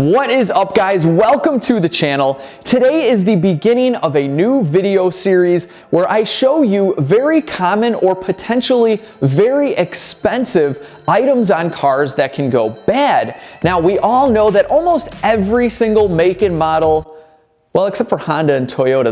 What is up, guys? Welcome to the channel. Today is the beginning of a new video series where I show you very common or potentially very expensive items on cars that can go bad. Now, we all know that almost every single make and model, well, except for Honda and Toyota,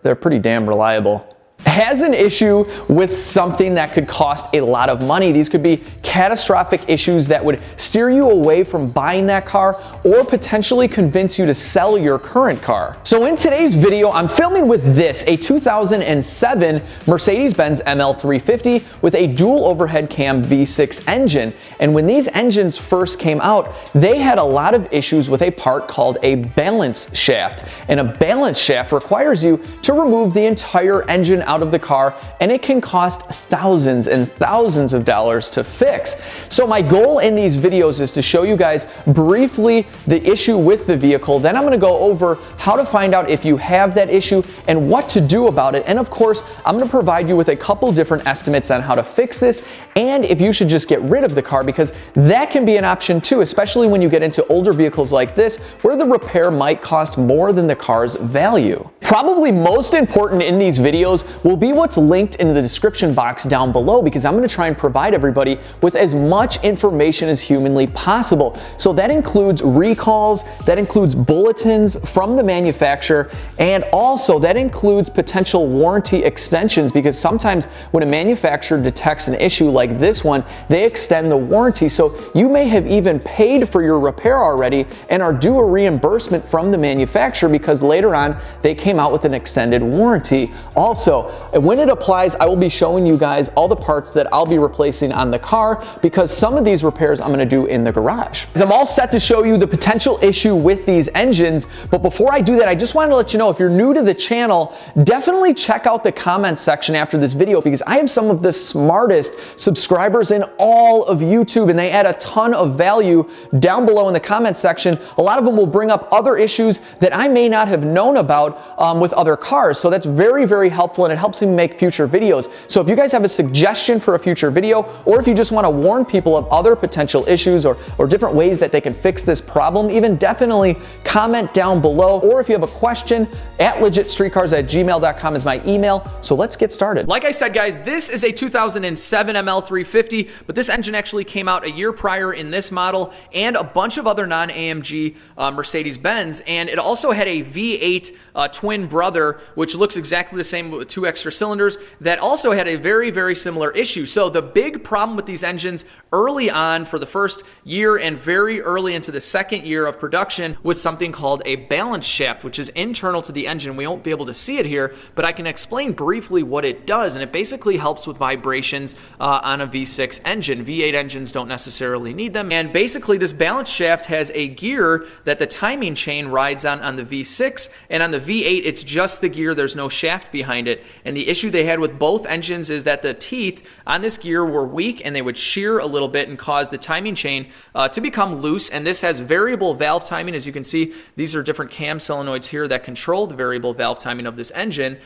they're pretty damn reliable, has an issue with something that could cost a lot of money. These could be catastrophic issues that would steer you away from buying that car or potentially convince you to sell your current car. So in today's video, I'm filming with this, a 2007 Mercedes-Benz ML350 with a dual overhead cam V6 engine. And when these engines first came out, they had a lot of issues with a part called a balance shaft. And a balance shaft requires you to remove the entire engine out of the car, and it can cost thousands and thousands of dollars to fix. So my goal in these videos is to show you guys briefly the issue with the vehicle. Then I'm going to go over how to find out if you have that issue and what to do about it. And of course, I'm going to provide you with a couple different estimates on how to fix this and if you should just get rid of the car, because that can be an option too, especially when you get into older vehicles like this where the repair might cost more than the car's value. Probably most important in these videos will be what's linked in the description box down below, because I'm going to try and provide everybody with as much information as humanly possible. So that includes recalls, that includes bulletins from the manufacturer, and also that includes potential warranty extensions, because sometimes when a manufacturer detects an issue like this one, they extend the warranty. So you may have even paid for your repair already and are due a reimbursement from the manufacturer because later on they came out with an extended warranty. Also, when it applies, I will be showing you guys all the parts that I'll be replacing on the car, because some of these repairs I'm going to do in the garage. I'm all set to show you the potential issue with these engines, but before I do that, I just wanted to let you know, if you're new to the channel, definitely check out the comments section after this video, because I have some of the smartest subscribers in all of YouTube, and they add a ton of value down below in the comments section. A lot of them will bring up other issues that I may not have known about with other cars, so that's very, very helpful, and it helps me make future videos. So if you guys have a suggestion for a future video, or if you just want to warn people of other potential issues or different ways that they can fix this problem, even definitely comment down below. Or if you have a question, @legitstreetcars@gmail.com is my email. So let's get started. Like I said, guys, this is a 2007 ML350, but this engine actually came out a year prior in this model and a bunch of other non-AMG Mercedes-Benz, and it also had a V8 twin brother, which looks exactly the same with 2 extra cylinders, that also had a very, very similar issue. So the big problem with these engines early on for the first year and very early into the second year of production was something called a balance shaft, which is internal to the engine. We won't be able to see it here, but I can explain briefly what it does, and it basically helps with vibrations on a V6 engine. V8 engines don't necessarily need them, and basically this balance shaft has a gear that the timing chain rides on the V6, and on the V8 it's just the gear, there's no shaft behind it. And the issue they had with both engines is that the teeth on this gear were weak and they would shear a little bit and cause the timing chain to become loose. And this has variable valve timing. As you can see, these are different cam solenoids here that control the variable valve timing of this engine.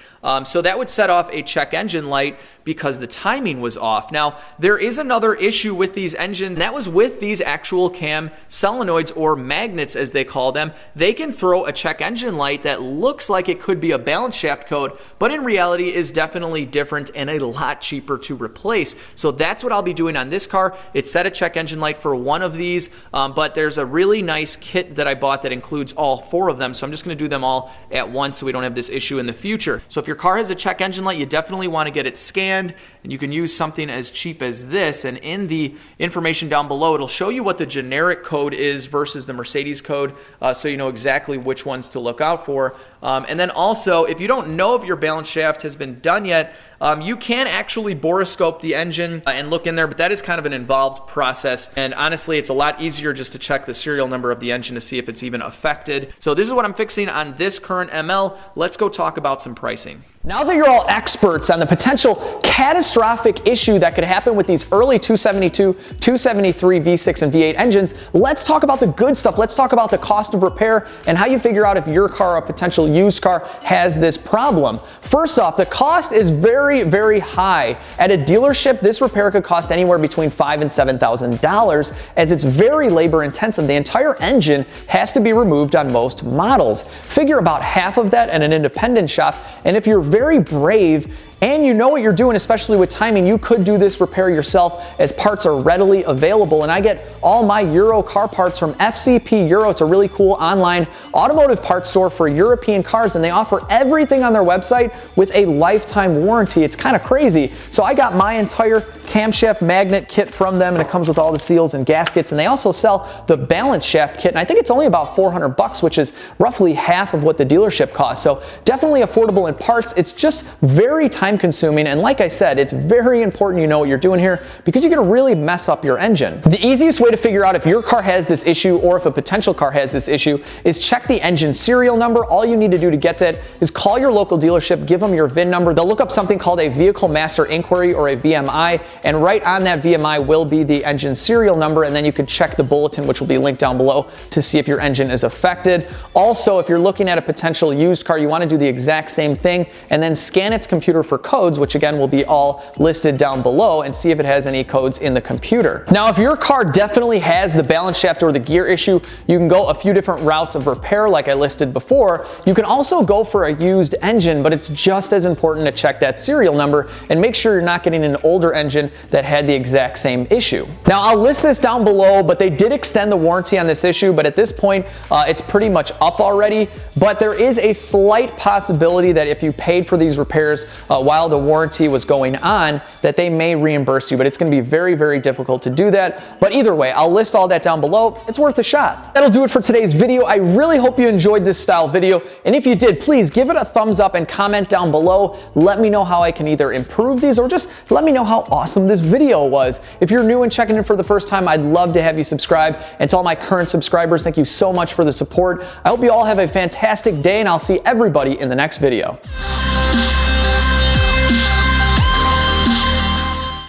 So that would set off a check engine light because the timing was off. Now, there is another issue with these engines, and that was with these actual cam solenoids, or magnets as they call them. They can throw a check engine light that looks like it could be a balance shaft code, but in reality is definitely different and a lot cheaper to replace. So that's what I'll be doing on this car. It's set a check engine light for one of these, but there's a really nice kit that I bought that includes all 4 of them. So I'm just going to do them all at once so we don't have this issue in the future. So if your car has a check engine light, you definitely want to get it scanned, and you can use something as cheap as this. And in the information down below, it'll show you what the generic code is versus the Mercedes code, so you know exactly which ones to look out for. And then also, if you don't know if your balance shaft has been done yet, you can actually borescope the engine and look in there, but that is kind of an involved process. And honestly, it's a lot easier just to check the serial number of the engine to see if it's even affected. So this is what I'm fixing on this current ML. Let's go talk about some pricing. Now that you're all experts on the potential catastrophic issue that could happen with these early 272, 273 V6 and V8 engines, let's talk about the good stuff. Let's talk about the cost of repair and how you figure out if your car or a potential used car has this problem. First off, the cost is very, very high. At a dealership, this repair could cost anywhere between $5,000 and $7,000 as it's very labor intensive. The entire engine has to be removed on most models. Figure about half of that at an independent shop, and if you're very brave and you know what you're doing, especially with timing, you could do this repair yourself as parts are readily available. And I get all my Euro car parts from FCP Euro. It's a really cool online automotive parts store for European cars, and they offer everything on their website with a lifetime warranty. It's kind of crazy. So I got my entire camshaft magnet kit from them, and it comes with all the seals and gaskets, and they also sell the balance shaft kit, and I think it's only about $400, which is roughly half of what the dealership costs. So definitely affordable in parts. It's just very time consuming, and like I said, it's very important you know what you're doing here because you're gonna really mess up your engine. The easiest way to figure out if your car has this issue or if a potential car has this issue is check the engine serial number. All you need to do to get that is call your local dealership, give them your VIN number. They'll look up something called a Vehicle Master Inquiry or a VMI, and right on that VMI will be the engine serial number, and then you can check the bulletin, which will be linked down below, to see if your engine is affected. Also, if you're looking at a potential used car, you want to do the exact same thing and then scan its computer for codes, which again will be all listed down below, and see if it has any codes in the computer. Now, if your car definitely has the balance shaft or the gear issue, you can go a few different routes of repair like I listed before. You can also go for a used engine, but it's just as important to check that serial number and make sure you're not getting an older engine that had the exact same issue. Now, I'll list this down below, but they did extend the warranty on this issue, but at this point, it's pretty much up already. But there is a slight possibility that if you paid for these repairs while the warranty was going on, that they may reimburse you, but it's gonna be very, very difficult to do that. But either way, I'll list all that down below. It's worth a shot. That'll do it for today's video. I really hope you enjoyed this style video, and if you did, please give it a thumbs up and comment down below. Let me know how I can either improve these or just let me know how awesome this video was. If you're new and checking in for the first time, I'd love to have you subscribe. And to all my current subscribers, thank you so much for the support. I hope you all have a fantastic day, and I'll see everybody in the next video.